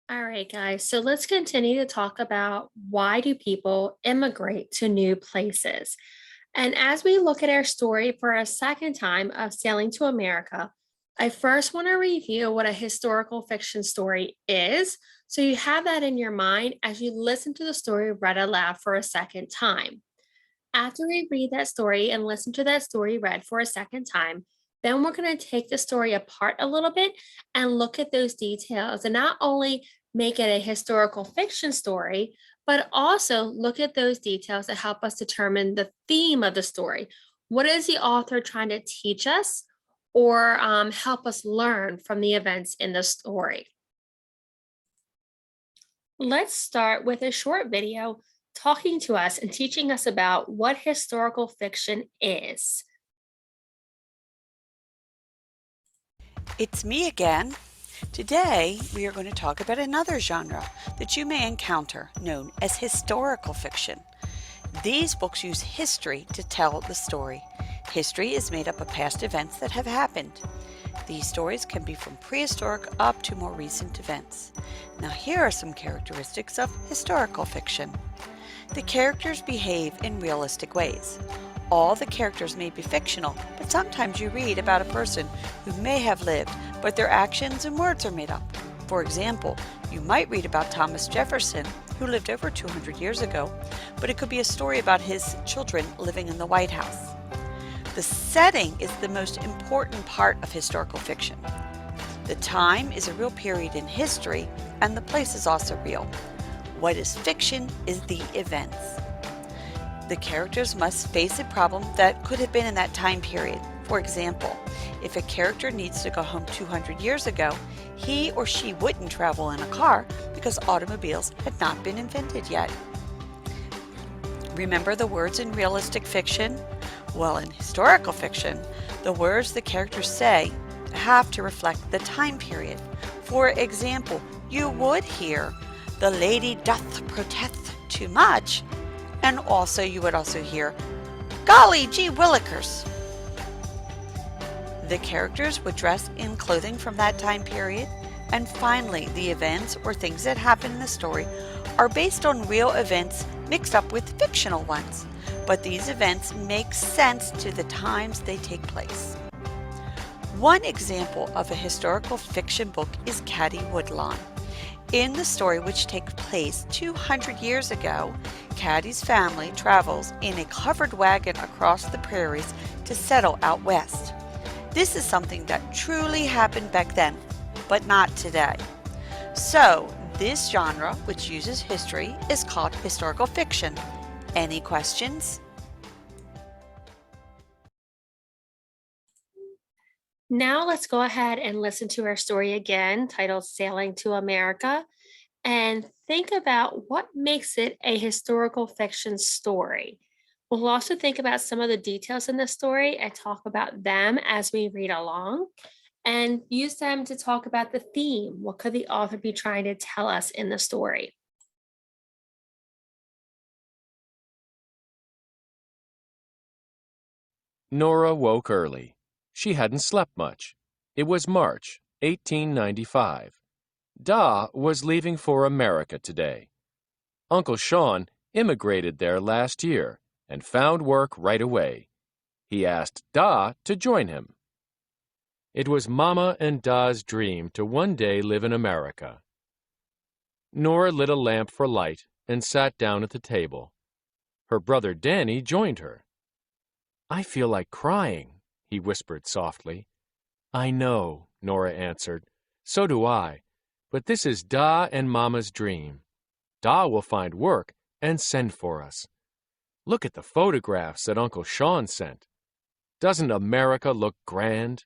All right, guys. So let's continue to talk about why do people immigrate to new places? And as we look at our story for a second time of sailing to America, I first want to review what a historical fiction story is. So you have that in your mind as you listen to the story read aloud for a second time. After we read that story and listen to that story read for a second time, then we're going to take the story apart a little bit and look at those details and not only make it a historical fiction story, but also look at those details that help us determine the theme of the story. What is the author trying to teach us or help us learn from the events in the story? Let's start with a short video talking to us and teaching us about what historical fiction is. It's me again. Today, we are going to talk about another genre that you may encounter known as historical fiction. These books use history to tell the story. History is made up of past events that have happened. These stories can be from prehistoric up to more recent events. Now, here are some characteristics of historical fiction. The characters behave in realistic ways. All the characters may be fictional, but sometimes you read about a person who may have lived, but their actions and words are made up. For example, you might read about Thomas Jefferson, who lived over 200 years ago, but it could be a story about his children living in the White House. The setting is the most important part of historical fiction. The time is a real period in history, and the place is also real. What is fiction is the events. The characters must face a problem that could have been in that time period. For example, if a character needs to go home 200 years ago, he or she wouldn't travel in a car because automobiles had not been invented yet. Remember the words in realistic fiction? Well, in historical fiction, the words the characters say have to reflect the time period. For example, you would hear, "The lady doth protest too much," and also you would also hear, "Golly gee willikers." The characters would dress in clothing from that time period. And finally, the events or things that happen in the story are based on real events mixed up with fictional ones. But these events make sense to the times they take place. One example of a historical fiction book is Caddy Woodlawn. In the story, which takes place 200 years ago, Caddy's family travels in a covered wagon across the prairies to settle out west. This is something that truly happened back then, but not today. So, this genre, which uses history, is called historical fiction. Any questions? Now let's go ahead and listen to our story again, titled Sailing to America, and think about what makes it a historical fiction story. We'll also think about some of the details in the story and talk about them as we read along and use them to talk about the theme. What could the author be trying to tell us in the story? Nora woke early. She hadn't slept much. It was March, 1895. Da was leaving for America today. Uncle Sean immigrated there last year and found work right away. He asked Da to join him. It was Mama and Da's dream to one day live in America. Nora lit a lamp for light and sat down at the table. Her brother Danny joined her. "I feel like crying," he whispered softly. "I know," Nora answered. "So do I. But this is Da and Mama's dream. Da will find work and send for us. Look at the photographs that Uncle Sean sent. Doesn't America look grand?"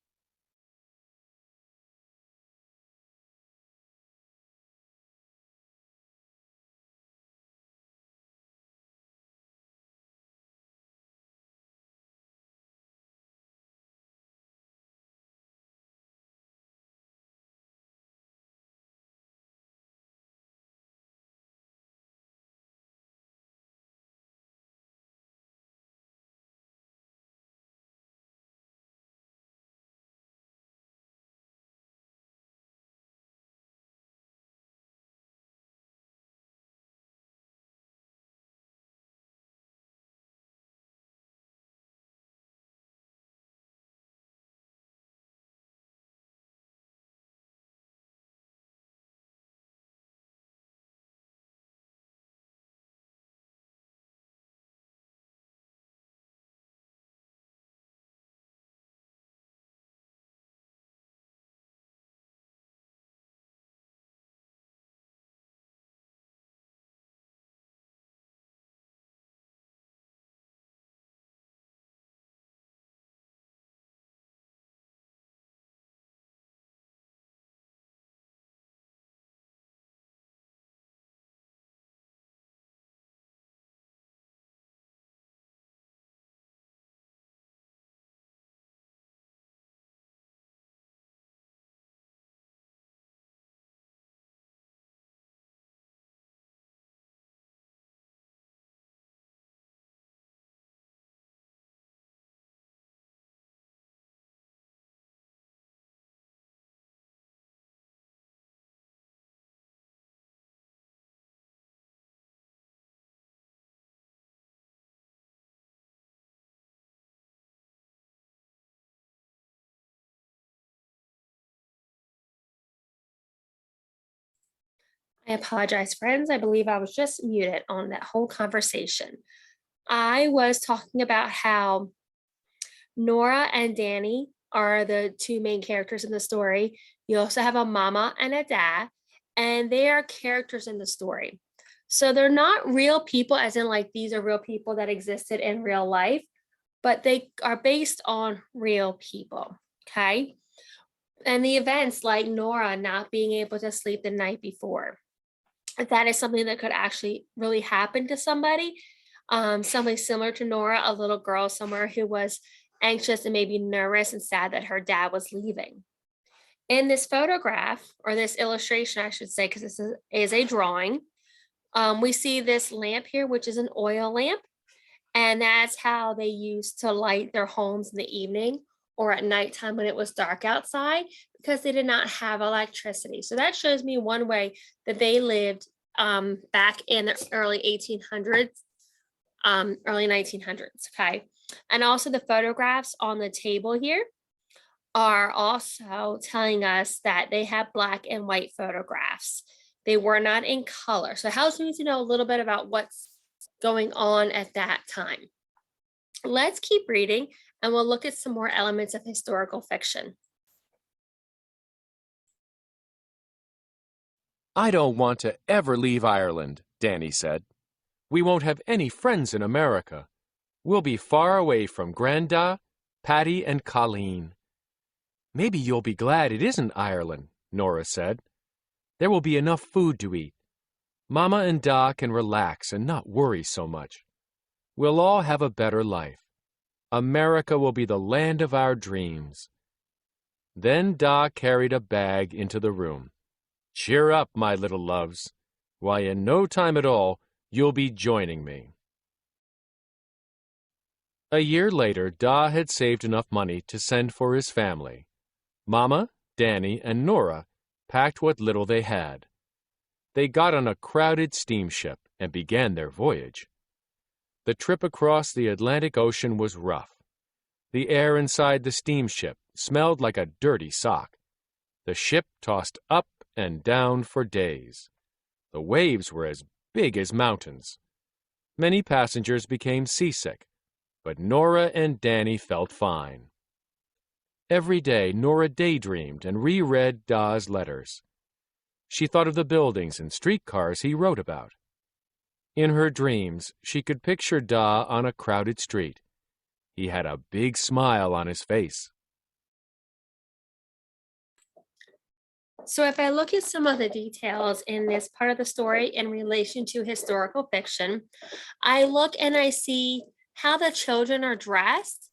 I apologize, friends. I believe I was just muted on that whole conversation. I was talking about how Nora and Danny are the two main characters in the story. You also have a mama and a dad, and they are characters in the story. So they're not real people, as in, like, these are real people that existed in real life, but they are based on real people. Okay. And the events like Nora not being able to sleep the night before, that is something that could actually really happen to somebody. Something similar to Nora, a little girl somewhere who was anxious and maybe nervous and sad that her dad was leaving. In this photograph, or this illustration, I should say, because is a drawing, we see this lamp here, which is an oil lamp. And that's how they used to light their homes in the evening or at nighttime when it was dark outside, because they did not have electricity. So that shows me one way that they lived back in the early 1800s, early 1900s. Okay. And also the photographs on the table here are also telling us that they have black and white photographs. They were not in color. So it helps me to know a little bit about what's going on at that time. Let's keep reading and we'll look at some more elements of historical fiction. I don't want to ever leave Ireland, Danny said. We won't have any friends in America. We'll be far away from Granda, Patty, and Colleen. Maybe you'll be glad it isn't Ireland, Nora said. There will be enough food to eat. Mama and Da can relax and not worry so much. We'll all have a better life. America will be the land of our dreams. Then Da carried a bag into the room. Cheer up, my little loves. Why, in no time at all, you'll be joining me. A year later, Da had saved enough money to send for his family. Mama, Danny, and Nora packed what little they had. They got on a crowded steamship and began their voyage. The trip across the Atlantic Ocean was rough. The air inside the steamship smelled like a dirty sock. The ship tossed up and down for days. The waves were as big as mountains. Many passengers became seasick, but Nora and Danny felt fine. Every day, Nora daydreamed and reread Da's letters. She thought of the buildings and streetcars he wrote about. In her dreams, she could picture Da on a crowded street. He had a big smile on his face. So if I look at some of the details in this part of the story in relation to historical fiction, I look and I see how the children are dressed,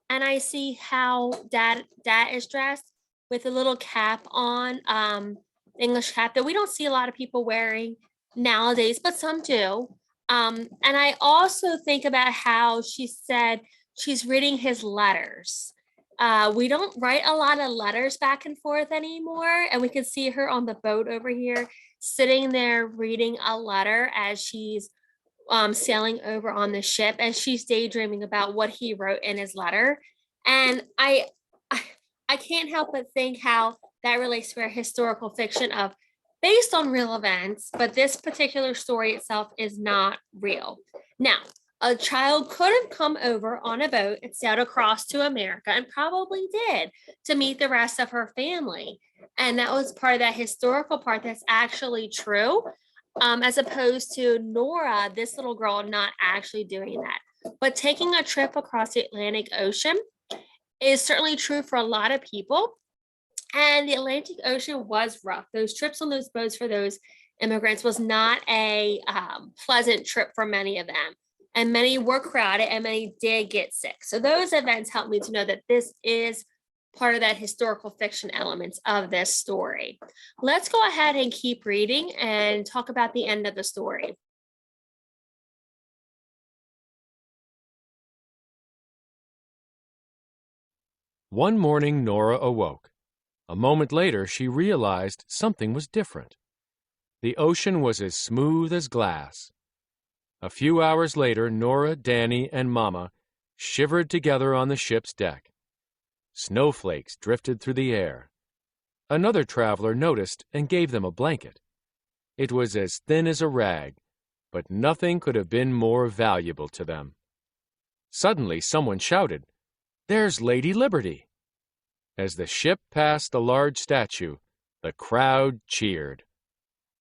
and I see how dad is dressed with a little cap on, English cap that we don't see a lot of people wearing nowadays, but some do. And I also think about how she said she's reading his letters. We don't write a lot of letters back and forth anymore. And we can see her on the boat over here, sitting there reading a letter as she's sailing over on the ship, and she's daydreaming about what he wrote in his letter. And I can't help but think how that relates to our historical fiction of based on real events, but this particular story itself is not real. Now, a child could have come over on a boat and sailed across to America, and probably did, to meet the rest of her family. And that was part of that historical part that's actually true, as opposed to Nora, this little girl, not actually doing that. But taking a trip across the Atlantic Ocean is certainly true for a lot of people. And the Atlantic Ocean was rough. Those trips on those boats for those immigrants was not a pleasant trip for many of them. And many were crowded and many did get sick. So those events helped me to know that this is part of that historical fiction elements of this story. Let's go ahead and keep reading and talk about the end of the story. One morning, Nora awoke. A moment later, she realized something was different. The ocean was as smooth as glass. A few hours later, Nora, Danny, and Mama shivered together on the ship's deck. Snowflakes drifted through the air. Another traveler noticed and gave them a blanket. It was as thin as a rag, but nothing could have been more valuable to them. Suddenly, someone shouted, "There's Lady Liberty!" As the ship passed the large statue, the crowd cheered.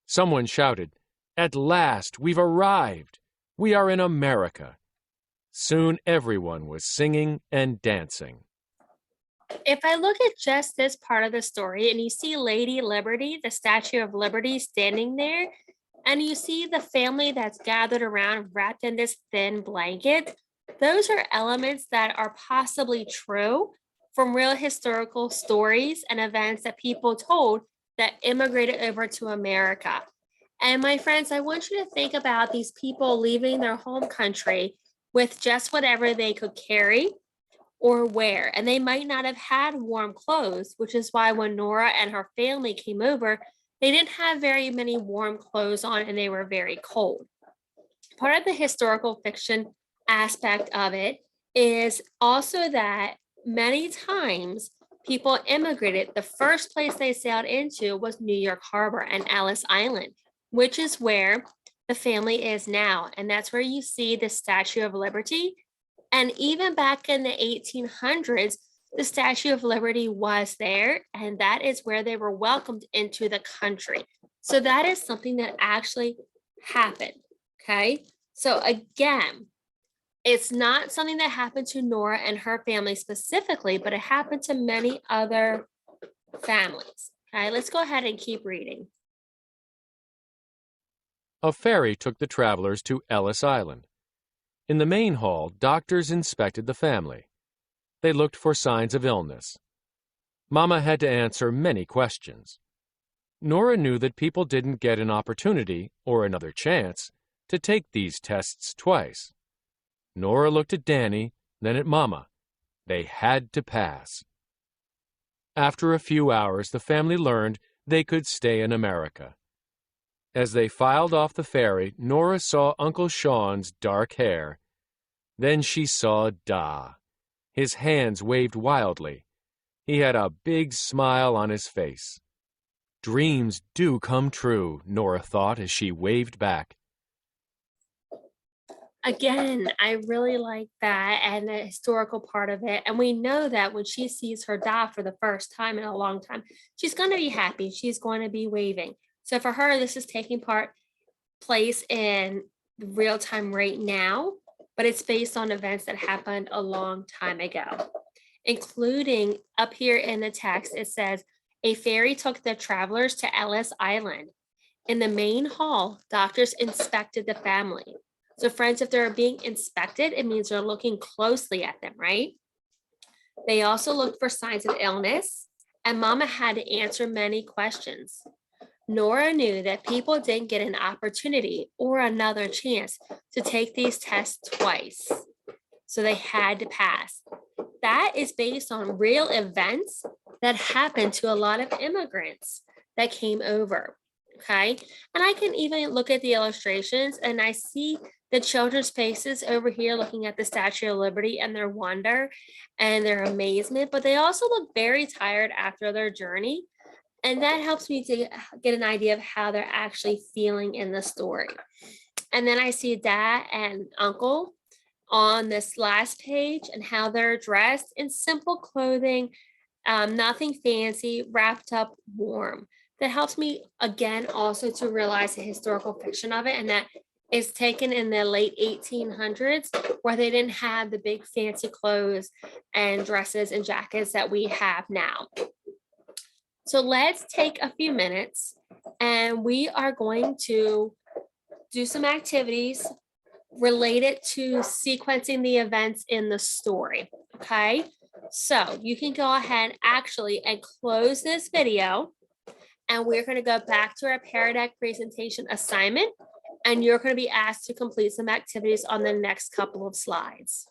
Someone shouted, "At last, we've arrived! We are in America!" Soon everyone was singing and dancing. If I look at just this part of the story and you see Lady Liberty, the Statue of Liberty standing there, and you see the family that's gathered around wrapped in this thin blanket, those are elements that are possibly true from real historical stories and events that people told that immigrated over to America. And my friends, I want you to think about these people leaving their home country with just whatever they could carry or wear. And they might not have had warm clothes, which is why when Nora and her family came over, they didn't have very many warm clothes on and they were very cold. Part of the historical fiction aspect of it is also that many times people immigrated. The first place they sailed into was New York Harbor and Ellis Island, which is where the family is now. And that's where you see the Statue of Liberty. And even back in the 1800s, the Statue of Liberty was there, and that is where they were welcomed into the country. So that is something that actually happened. Okay. So again, it's not something that happened to Nora and her family specifically, but it happened to many other families. Okay, let's go ahead and keep reading. A ferry took the travelers to Ellis Island. In the main hall, doctors inspected the family. They looked for signs of illness. Mama had to answer many questions. Nora knew that people didn't get an opportunity or another chance to take these tests twice. Nora looked at Danny, then at Mama. They had to pass. After a few hours, the family learned they could stay in America. As they filed off the ferry, Nora saw Uncle Sean's dark hair. Then she saw Da. His hands waved wildly. He had a big smile on his face. Dreams do come true, Nora thought as she waved back. Again, I really like that and the historical part of it. And we know that when she sees her Da for the first time in a long time, she's going to be happy. She's going to be waving. So for her, this is taking place in real time right now, but it's based on events that happened a long time ago, including up here in the text, it says, a ferry took the travelers to Ellis Island. In the main hall, doctors inspected the family. So friends, if they're being inspected, it means they're looking closely at them, right? They also looked for signs of illness, and Mama had to answer many questions. Nora knew that people didn't get an opportunity or another chance to take these tests twice, so they had to pass. That is based on real events that happened to a lot of immigrants that came over, okay? And I can even look at the illustrations and I see the children's faces over here looking at the Statue of Liberty and their wonder and their amazement, but they also look very tired after their journey. And that helps me to get an idea of how they're actually feeling in the story. And then I see Dad and Uncle on this last page and how they're dressed in simple clothing, nothing fancy, wrapped up warm. That helps me again also to realize the historical fiction of it, and that is taken in the late 1800s where they didn't have the big fancy clothes and dresses and jackets that we have now. So let's take a few minutes and we are going to do some activities related to sequencing the events in the story, okay? So you can go ahead actually and close this video, and we're going to go back to our Pear Deck presentation assignment, and you're going to be asked to complete some activities on the next couple of slides.